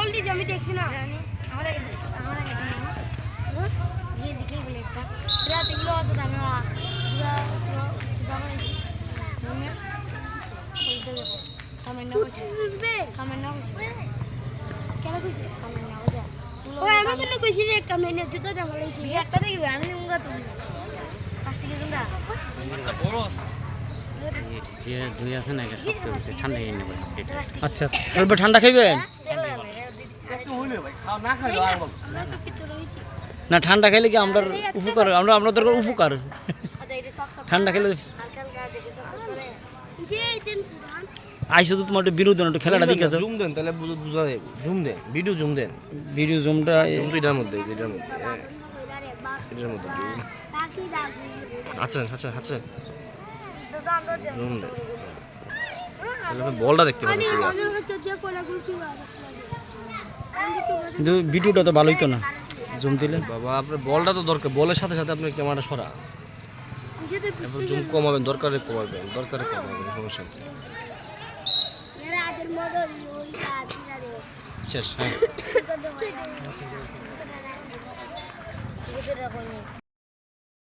call দিয়েছি আমি দেখছি না আমার ये दिखे ब्लेड का रात किलो আছে দামে দুরা দামে তুমি বলতে দেখো কমেন্ট না কইছে কমেন্ট না কইছে কেন কইছে কমেন্ট না কইছে ওই আমি তো কইছি যে কমেন্ট দিতে দাম লইছি একটা দেখবে আমি মুগা তুমি পাঁচ থেকে তোমরা একটা বড় আছে যে দুই আছে না এটা সব কিছু ঠান্ডা হয়ে নেবে আচ্ছা আচ্ছা সব ঠান্ডা খাইবেন একটু হইলো ভাই খাও না খাইলো আর বল না ঠান্ডা খেলে কি আমরা উপকার আমরা আপনাদের উপকার ঠান্ডা খেলে আইসো তো তোমার বিরোধ একটু খেলাটা দিকে জুম দেন তাহলে বুঝা যাবে জুম দেন ভিডিও জুমটা এটার মধ্যে যেটার মধ্যে এটার মধ্যে জুম আচ্ছা জুম দেন তাহলে আপনি বলটা দেখতে পাবেন কি আছে কিন্তু ভিডিওটা তো ভালোই তো না জুম দিলে বাবা আপনার বলটা তো দরকার বলের সাথে সাথে আপনার ক্যামেরাটা সরা এরপর জুম কমাবেন দরকারে কমাবেন সমস্যা শেষ হ্যাঁ